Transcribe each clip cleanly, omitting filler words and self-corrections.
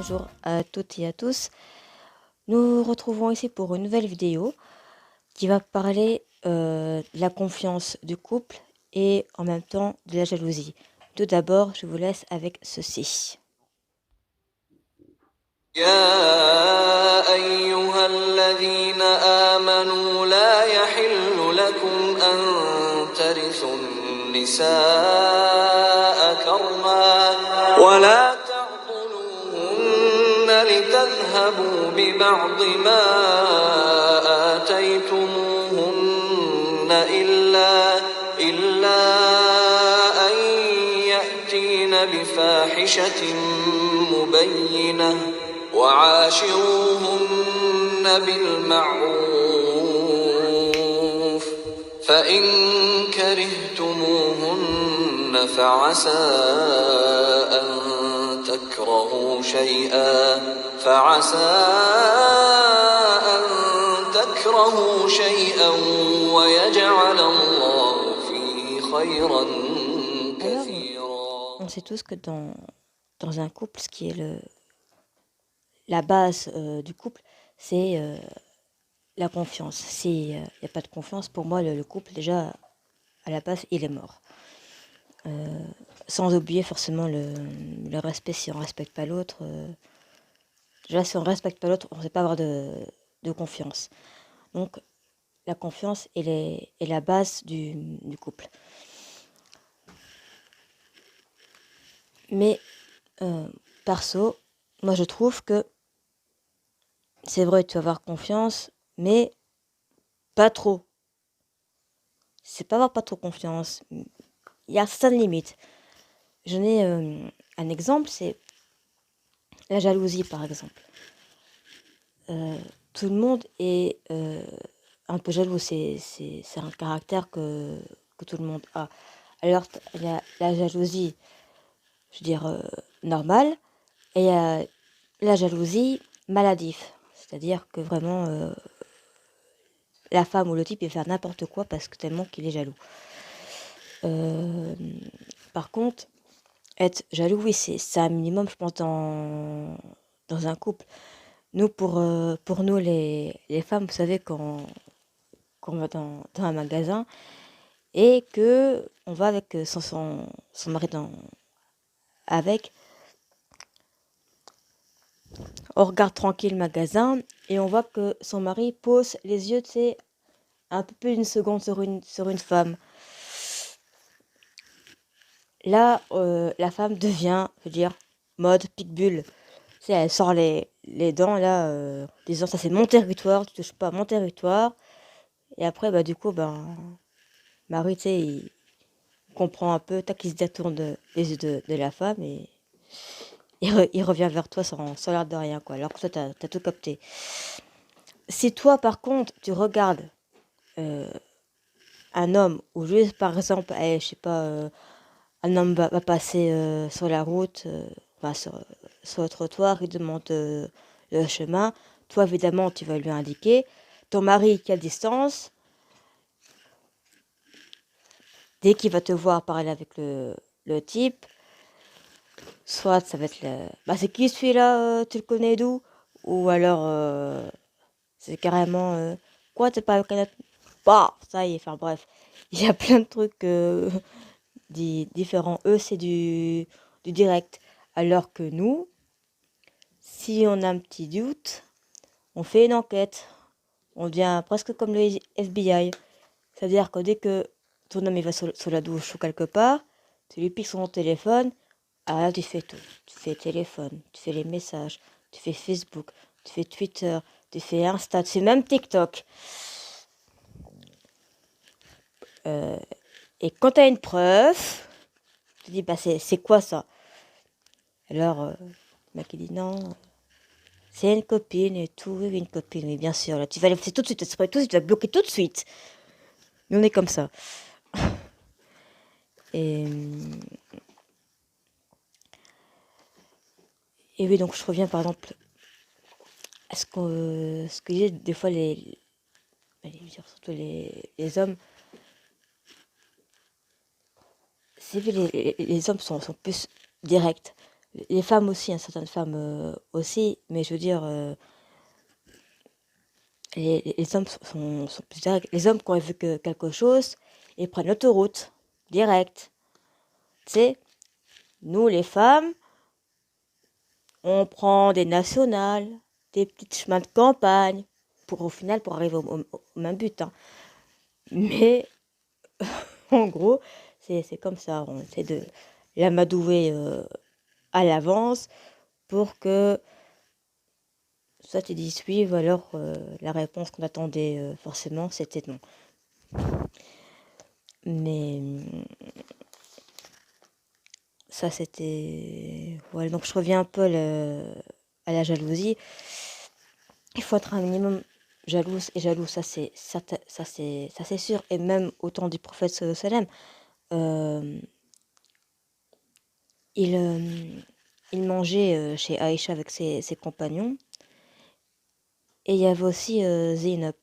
bonjour à toutes et à tous. Nous nous retrouvons ici pour une nouvelle vidéo qui va parler de la confiance du couple et en même temps de la jalousie. Tout d'abord, je vous laisse avec ceci. يا أيها الذين آمنوا لا يحل لكم أن ترثوا النساء كرها ولا تعضلوهن لتذهبوا ببعض ما آتيتموهن إلا أن يأتين بفاحشة مبينة وعاشروهن بالمعروف فإن كرهتموهن فعسى أن تكرهوا شيئا ويجعل الله فيه خيرا كثيرا. On sait tous que dans un couple, ce qui est la base du couple, c'est la confiance. S'il n'y a pas de confiance, pour moi, le couple, déjà, à la base, il est mort. Sans oublier forcément le respect. Si on ne respecte pas l'autre, déjà, si on ne respecte pas l'autre, on ne sait pas avoir de confiance. Donc, la confiance est la base du couple. Mais, perso, moi, je trouve que c'est vrai, tu vas avoir confiance, mais pas trop. C'est pas avoir pas trop confiance. Il y a certaines limites. J'en ai un exemple, c'est la jalousie, par exemple. Tout le monde est un peu jaloux. C'est un caractère que tout le monde a. Alors, il y a la jalousie, je veux dire, normale, et il y a la jalousie maladive. C'est-à-dire que vraiment, la femme ou le type, il va faire n'importe quoi parce que tellement qu'il est jaloux. Par contre, être jaloux, oui, c'est un minimum, je pense, dans un couple. Nous, pour nous, les femmes, vous savez, quand on va dans un magasin et que on va avec son mari avec, on regarde tranquille le magasin et on voit que son mari pose les yeux, tu sais, un peu plus d'une seconde sur une femme. Là, la femme devient, je veux dire, mode pitbull. Tu sais, elle sort les dents, là, disant ça c'est mon territoire, tu touches pas à mon territoire. Et après, bah, du coup, Marie, tu sais, il comprend un peu, tac, il se détourne les yeux de la femme et il revient vers toi sans l'air de rien, quoi. Alors que toi, t'as tout capté. Si toi, par contre, tu regardes un homme, ou juste, par exemple, je sais pas, un homme va passer sur la route, sur le trottoir, il demande le chemin. Toi, évidemment, tu vas lui indiquer. Ton mari, qui est à distance, dès qu'il va te voir parler avec le type, soit ça va être c'est qui celui-là, tu le connais d'où? Ou alors, c'est carrément, quoi, t'es pas avec un autre? Bah, ça y est, enfin bref. Il y a plein de trucs différents. Eux, c'est du direct. Alors que nous, si on a un petit doute, on fait une enquête. On devient presque comme le FBI. C'est-à-dire que dès que ton homme il va sous la douche ou quelque part, tu lui piques son téléphone, ah tu fais tout. Tu fais téléphone, tu fais les messages, tu fais Facebook, tu fais Twitter, tu fais Insta, tu fais même TikTok. Et quand tu as une preuve, tu dis c'est quoi ça? Alors, le mec il dit non, c'est une copine et tout, oui, une copine, oui, bien sûr. Là, tu vas c'est tout de suite, tu vas bloquer tout de suite. Nous, on est comme ça. Et oui, donc je reviens par exemple à ce que j'ai des fois surtout les hommes. C'est vrai, les hommes sont plus directs. Les femmes aussi, hein, certaines femmes aussi, mais je veux dire, les hommes sont plus directs. Les hommes, quand ils veulent quelque chose, ils prennent l'autoroute, direct. Tu sais, nous, les femmes, on prend des nationales, des petits chemins de campagne, pour au final, pour arriver au même but. Hein. Mais, en gros, c'est comme ça. On essaie de l'amadouer à l'avance pour que soit tu dis oui, ou alors la réponse qu'on attendait forcément, c'était non. Mais ça, c'était... Voilà, donc je reviens un peu à la jalousie. Il faut être un minimum jalouse et jaloux, ça c'est sûr. Et même au temps du prophète sallam, euh, il, euh, il mangeait chez Aïcha avec ses compagnons. Et il y avait aussi Zainab.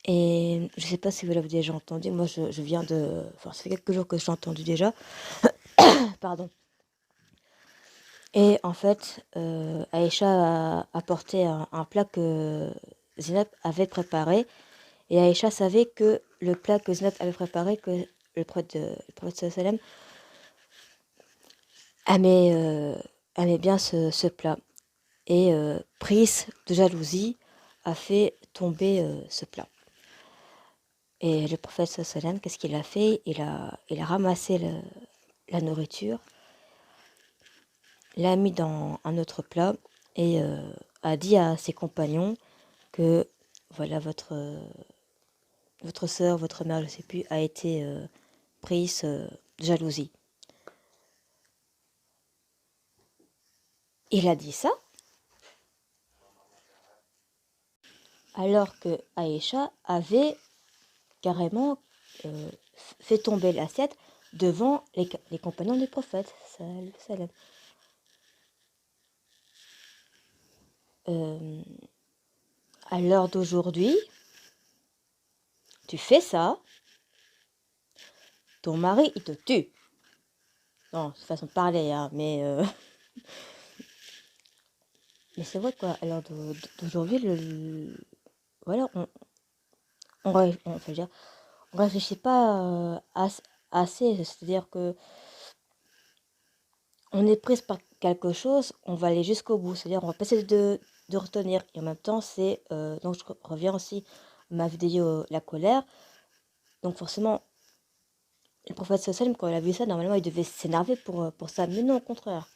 Et je sais pas si vous l'avez déjà entendu. Moi, je viens de... Enfin, ça fait quelques jours que je l'ai entendu déjà. Pardon. Et en fait, Aïcha a apporté un plat que Zainab avait préparé. Et Aïcha savait que le plat que Zainab avait préparé, que le prophète sallam aimait bien ce plat. Et prise de jalousie a fait tomber ce plat. Et le prophète sallam, qu'est-ce qu'il a fait? Il a ramassé la nourriture, l'a mis dans un autre plat et a dit à ses compagnons que voilà votre sœur, votre mère, je ne sais plus, a été prise de jalousie. Il a dit ça alors que Aïcha avait carrément fait tomber l'assiette devant les compagnons du prophète. Salam. À l'heure d'aujourd'hui, tu fais ça, ton mari, il te tue. Non, c'est façon de parler, hein, mais c'est vrai quoi. À l'heure d'aujourd'hui, voilà, on réfléchit pas assez. C'est-à-dire que on est prise par quelque chose, on va aller jusqu'au bout. C'est-à-dire, on va pas essayer de retenir. Et en même temps, donc je reviens aussi à ma vidéo La colère. Donc forcément, le prophète sallam, quand il a vu ça, normalement, il devait s'énerver pour ça. Mais non, au contraire.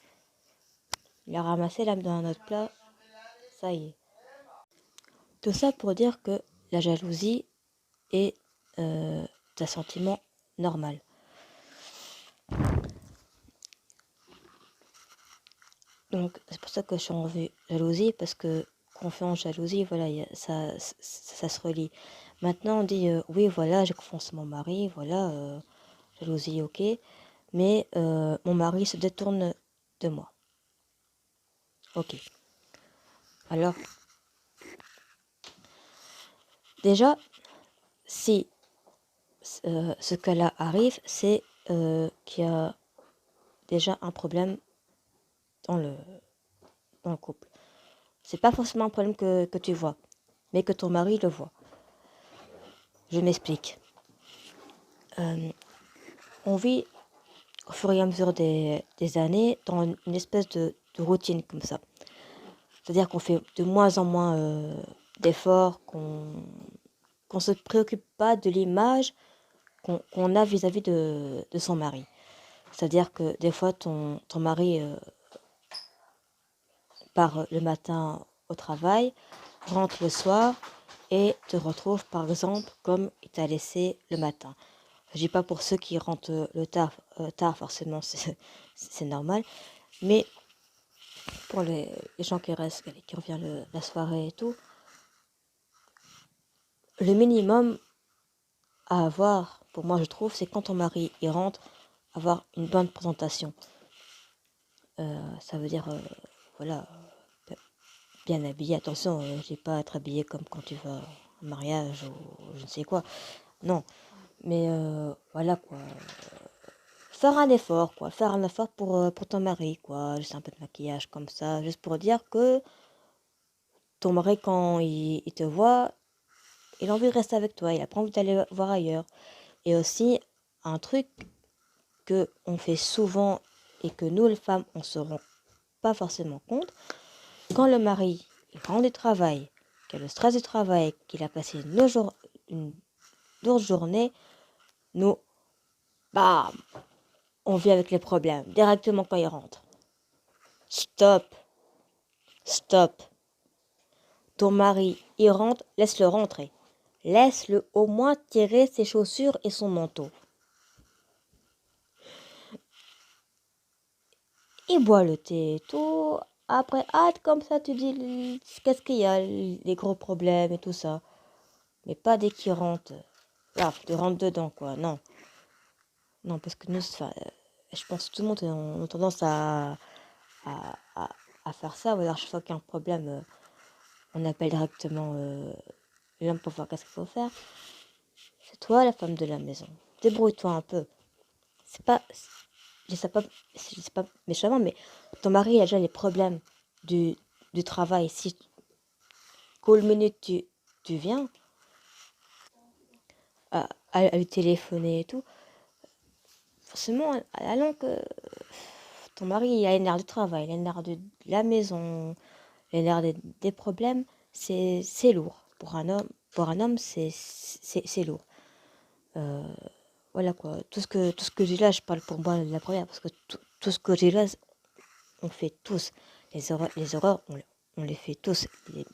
Il a ramassé l'âme dans un autre plat. Ça y est. Tout ça pour dire que la jalousie est un sentiment normal. Donc c'est pour ça que je suis en jalousie, parce que confiance, jalousie, voilà, ça se relie. Maintenant on dit oui voilà, j'ai confiance en mon mari, voilà, jalousie ok, mais mon mari se détourne de moi. Ok. Alors déjà, si ce cas-là arrive, c'est qu'il y a déjà un problème dans le couple. C'est pas forcément un problème que tu vois, mais que ton mari le voit. Je m'explique. On vit au fur et à mesure des années dans une espèce de routine comme ça. C'est-à-dire qu'on fait de moins en moins d'efforts, qu'on se préoccupe pas de l'image qu'on a vis-à-vis de son mari. C'est-à-dire que des fois, ton mari part le matin au travail, rentre le soir et te retrouve par exemple comme il t'a laissé le matin. Je dis pas pour ceux qui rentrent tard forcément, c'est normal, mais pour les gens qui restent, qui reviennent la soirée et tout, le minimum à avoir, pour moi je trouve, c'est quand ton mari il rentre, avoir une bonne présentation. Ça veut dire, voilà, bien habillé. Attention, je dis pas être habillé comme quand tu vas au mariage ou je ne sais quoi. Non, mais voilà quoi. faire un effort, quoi. Faire un effort pour ton mari, quoi. Juste un peu de maquillage comme ça, juste pour dire que ton mari, quand il te voit, il a envie de rester avec toi, il a pas envie d'aller voir ailleurs. Et aussi, un truc que on fait souvent et que nous, les femmes, on se rend pas forcément compte, quand le mari, il rentre du travail, qu'il a le stress du travail, qu'il a passé une dure journée, nous, bam, on vit avec les problèmes directement quand il rentre. Stop, stop. Ton mari, il rentre, laisse-le rentrer. Laisse-le au moins tirer ses chaussures et son manteau. Il boit le thé et tout. Après, hâte comme ça, tu dis qu'est-ce qu'il y a, les gros problèmes et tout ça. Mais pas dès qu'il rentre. Là, tu rentres dedans, quoi. Non. Non, parce que nous, je pense que tout le monde on a tendance à, à, à faire ça. Ou alors, chaque fois qu'il y a un problème, on appelle directement l'homme pour voir qu'est-ce qu'il faut faire. C'est toi la femme de la maison. Débrouille-toi un peu. C'est pas, je sais pas méchamment, mais ton mari il a déjà les problèmes du, du travail. Si qu'au minute tu viens à lui téléphoner et tout, forcément, à la longue, ton mari il a les nerfs du travail, les nerfs de la maison, les nerfs des problèmes, c'est lourd. Pour un homme, c'est lourd. Euh, voilà quoi. Tout ce que j'ai là, je parle pour moi de la première, parce que tout ce que j'ai là, on fait tous. Les erreurs on les fait tous.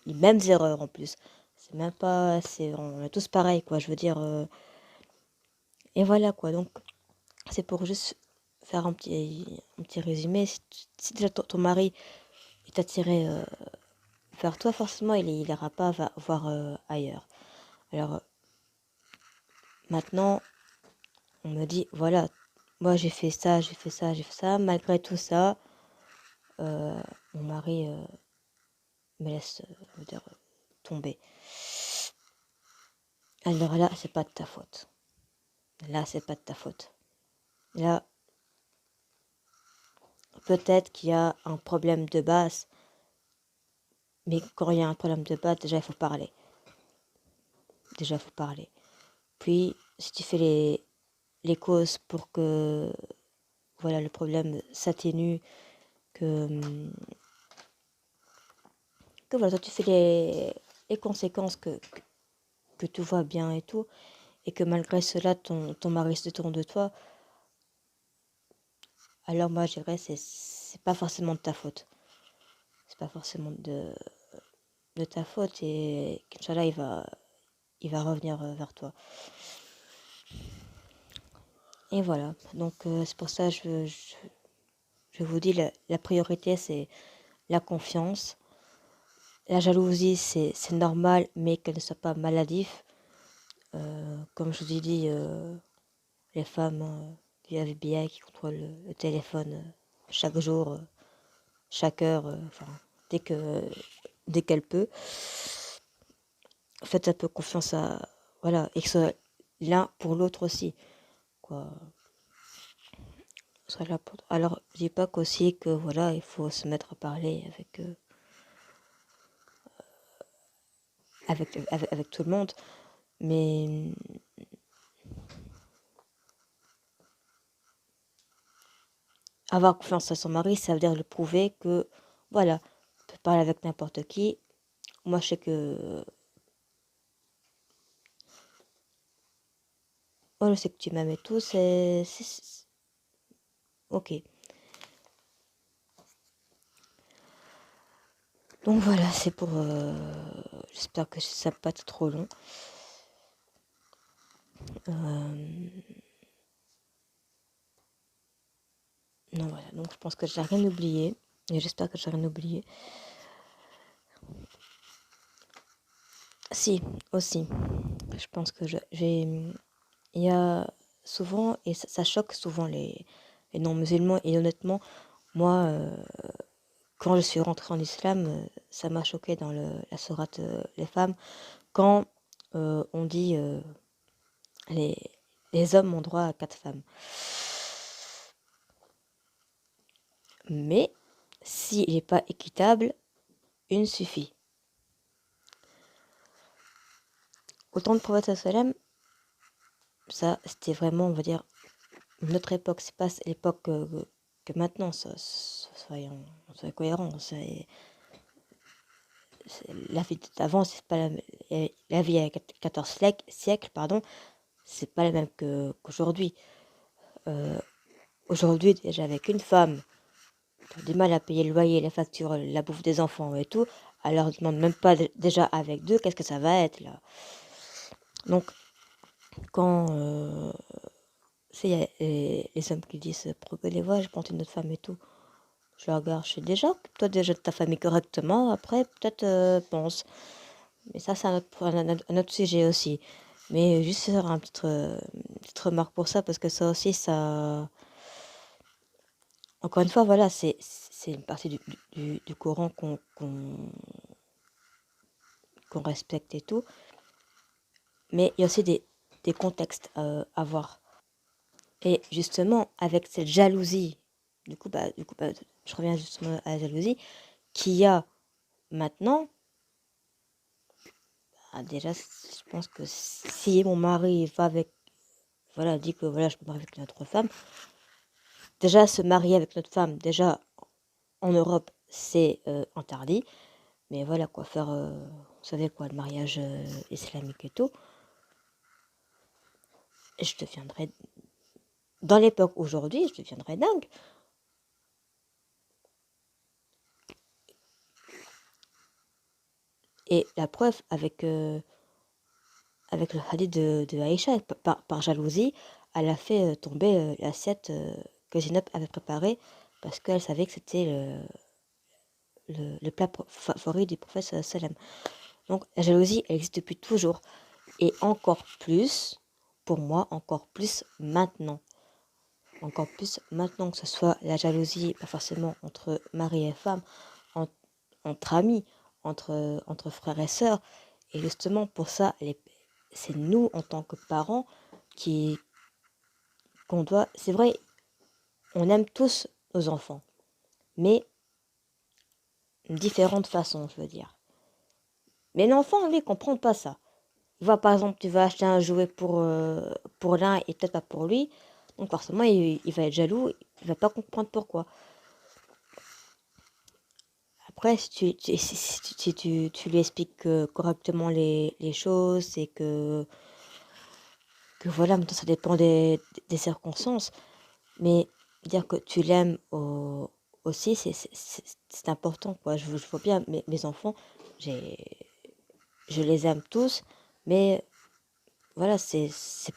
Les mêmes erreurs en plus. C'est même pas. On est tous pareils, quoi. Je veux dire. Et voilà, quoi. Donc, c'est pour juste faire un petit résumé. Si déjà ton mari est attiré vers toi, forcément, il ira pas voir ailleurs. Alors, maintenant, on me dit voilà, moi j'ai fait ça, j'ai fait ça, j'ai fait ça. Malgré tout ça, mon mari me laisse je veux dire, tomber. Alors là, c'est pas de ta faute. Là, c'est pas de ta faute. Là, peut-être qu'il y a un problème de base, mais quand il y a un problème de base, déjà, il faut parler. Déjà, il faut parler. Puis, si tu fais les causes pour que voilà, le problème s'atténue, que, que voilà, toi, tu fais les conséquences que tout va bien et tout, et que malgré cela, ton mari se tourne de toi, alors moi, je dirais, c'est pas forcément de ta faute. C'est pas forcément de ta faute et qu'Inch'Allah, il va revenir vers toi. Et voilà. Donc, c'est pour ça que je vous dis, la priorité, c'est la confiance. La jalousie, c'est normal, mais qu'elle ne soit pas maladif. Comme je vous ai dit, les femmes du FBI qui contrôlent le téléphone chaque jour, chaque heure, enfin, dès que, dès qu'elle peut. Faites un peu confiance à, voilà, et que ce soit l'un pour l'autre aussi, quoi. Soit là pour... Alors, je dis pas qu'aussi que, voilà, il faut se mettre à parler avec tout le monde, mais avoir confiance à son mari, ça veut dire le prouver que, voilà, tu peux parler avec n'importe qui. Moi, je sais que, moi, je sais que tu m'aimes et tout, ok. Donc voilà, c'est pour, j'espère que ça va pas être trop long. Euh, non, voilà, donc je pense que j'ai rien oublié, et j'espère que j'ai rien oublié. Si, aussi, je pense que j'ai, il y a souvent, et ça choque souvent les non-musulmans, et honnêtement, moi, quand je suis rentrée en islam, ça m'a choqué dans la sourate Les femmes, quand on dit les, les hommes ont droit à 4 femmes. Mais s'il n'est pas équitable, une suffit. Au temps de Prophète sallam, ça c'était vraiment, on va dire, une autre époque. C'est pas l'époque que maintenant, soyons cohérents. La vie d'avant, c'est pas la vie à 14 siècles, pardon, c'est pas la même qu'aujourd'hui. Aujourd'hui, déjà avec une femme, qui a du mal à payer le loyer, la facture, la bouffe des enfants et tout, elle leur demande même pas déjà avec deux, qu'est-ce que ça va être là. Donc, quand les hommes qui disent pourquoi les voix, je prends une autre femme et tout, je leur regarde, je sais déjà, occupe-toi déjà de ta famille correctement, après peut-être pense. Mais ça, c'est un autre sujet aussi. Mais juste faire une petite remarque pour ça, parce que ça aussi, ça. Encore une fois, voilà, c'est une partie du Coran qu'on respecte et tout. Mais il y a aussi des contextes à voir. Et justement, avec cette jalousie, je reviens justement à la jalousie, qu'il y a maintenant, déjà, je pense que si mon mari va avec, voilà, dit que voilà, je me marie avec une autre femme, déjà se marier avec notre femme, déjà en Europe, c'est interdit. Mais voilà quoi, faire, vous savez quoi, le mariage islamique et tout, je deviendrais, dans l'époque aujourd'hui, je deviendrais dingue. Et la preuve avec le hadith de Aïcha, par jalousie, elle a fait tomber l'assiette que Zineb avait préparée parce qu'elle savait que c'était le plat favori du prophète sallam. Donc la jalousie, elle existe depuis toujours. Et encore plus, pour moi, encore plus maintenant. Encore plus maintenant que ce soit la jalousie, pas forcément entre mari et femme, entre amis, entre frères et sœurs. Et justement, pour ça, c'est nous, en tant que parents, qu'on doit... C'est vrai, on aime tous nos enfants, mais de différentes façons, je veux dire. Mais l'enfant, lui, ne comprend pas ça. Il voit, par exemple, tu vas acheter un jouet pour l'un et peut-être pas pour lui. Donc forcément, il va être jaloux, il va pas comprendre pourquoi. Après, si tu lui expliques correctement les choses et que voilà, maintenant ça dépend des circonstances, mais dire que tu l'aimes aussi, c'est important, quoi. Je vois bien mes enfants, je les aime tous, mais voilà, c'est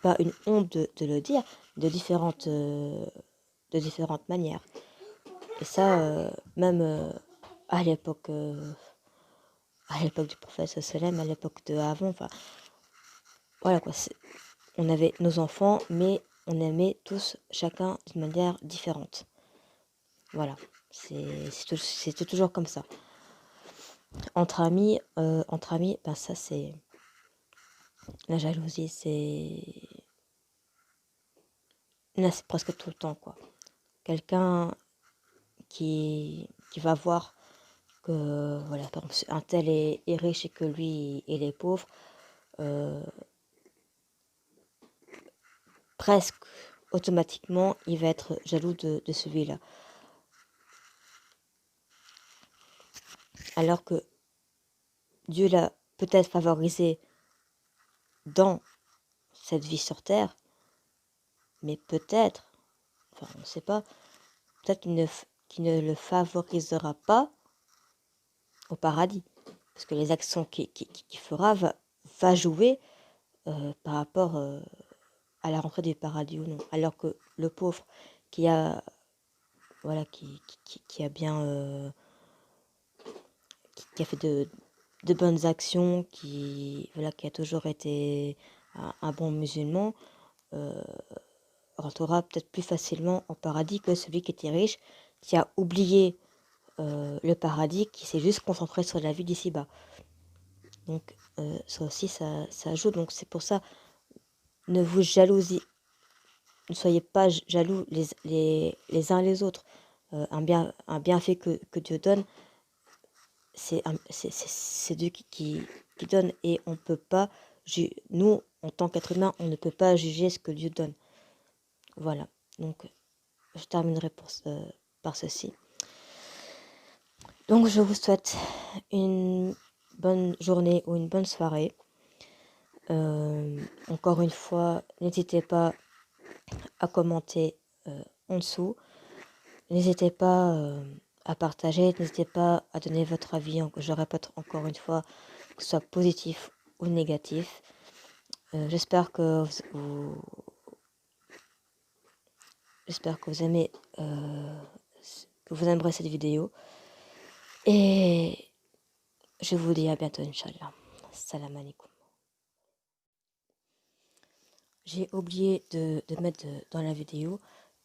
pas une honte de le dire, de différentes manières. Et ça, même à l'époque du prophète sallam, à l'époque de avant, enfin, voilà quoi, on avait nos enfants, mais on aimait tous chacun d'une manière différente. Voilà, c'était toujours comme ça. Entre amis, ben ça c'est la jalousie, là c'est presque tout le temps quoi. Quelqu'un qui va voir que voilà, par exemple, un tel est riche et que lui il est pauvre, presque automatiquement il va être jaloux de celui-là. Alors que Dieu l'a peut-être favorisé dans cette vie sur terre, mais peut-être, enfin on ne sait pas, peut-être qu'il ne le favorisera pas au paradis. Parce que les actions qu'il fera va jouer par rapport à la rentrée du paradis ou non. Alors que le pauvre qui a, voilà, qui a bien, qui a fait de bonnes actions, voilà, qui a toujours été un bon musulman, rentrera peut-être plus facilement au paradis que celui qui était riche, qui a oublié le paradis, qui s'est juste concentré sur la vie d'ici-bas. Donc ça aussi, ça joue. Donc c'est pour ça, ne vous ne soyez pas jaloux les uns les autres. un bienfait que Dieu donne, c'est Dieu qui donne, et on peut pas, nous, en tant qu'être humain, on ne peut pas juger ce que Dieu donne. Voilà, donc je terminerai par ceci. Donc je vous souhaite une bonne journée ou une bonne soirée. Encore une fois, n'hésitez pas à commenter en dessous. N'hésitez pas à partager, n'hésitez pas à donner votre avis, je répète encore une fois, que ce soit positif ou négatif. J'espère que vous aimez, que vous aimerez cette vidéo. Et je vous dis à bientôt, Inch'Allah. Salam alaikum. J'ai oublié de mettre dans la vidéo,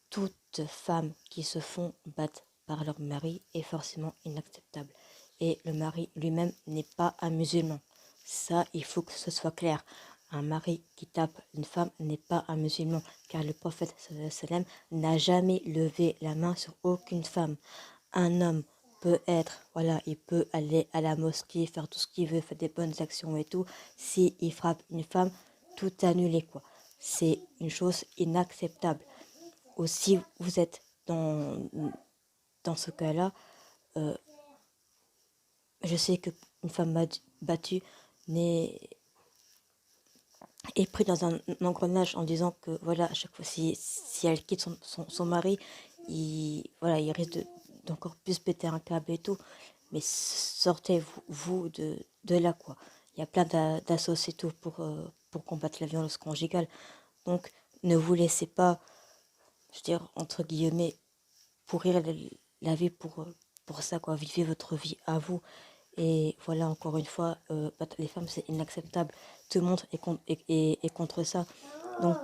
toute femme qui se font battre par leur mari est forcément inacceptable. Et le mari lui-même n'est pas un musulman. Ça, il faut que ce soit clair. Un mari qui tape une femme n'est pas un musulman, car le prophète sallallahu alayhi wa sallam n'a jamais levé la main sur aucune femme. Un homme peut être, voilà, il peut aller à la mosquée, faire tout ce qu'il veut, faire des bonnes actions et tout. Si il frappe une femme, tout annulé, quoi. C'est une chose inacceptable. Aussi, vous êtes dans ce cas-là, je sais qu'une femme battue est prise dans un engrenage en disant que, voilà, à chaque fois, si elle quitte son mari, voilà, il risque d'encore plus péter un câble et tout. Mais sortez-vous de là, quoi. Il y a plein d'assos et tout pour combattre la violence conjugale. Donc, ne vous laissez pas, je veux dire, entre guillemets, pourrir la vie pour ça, quoi. Vivez votre vie à vous. Et voilà, encore une fois, les femmes, c'est inacceptable. Tout le monde est contre ça. Donc,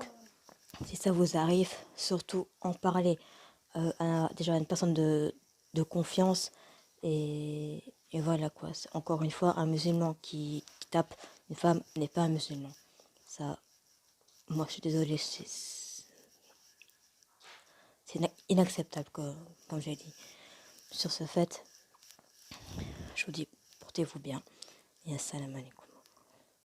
si ça vous arrive, surtout en parler déjà à une personne de confiance. Et voilà, quoi. Encore une fois, un musulman qui tape une femme n'est pas un musulman. Ça, moi, je suis désolée, c'est inacceptable, comme j'ai dit. Sur ce fait, je vous dis, portez-vous bien et assalamu alaikum.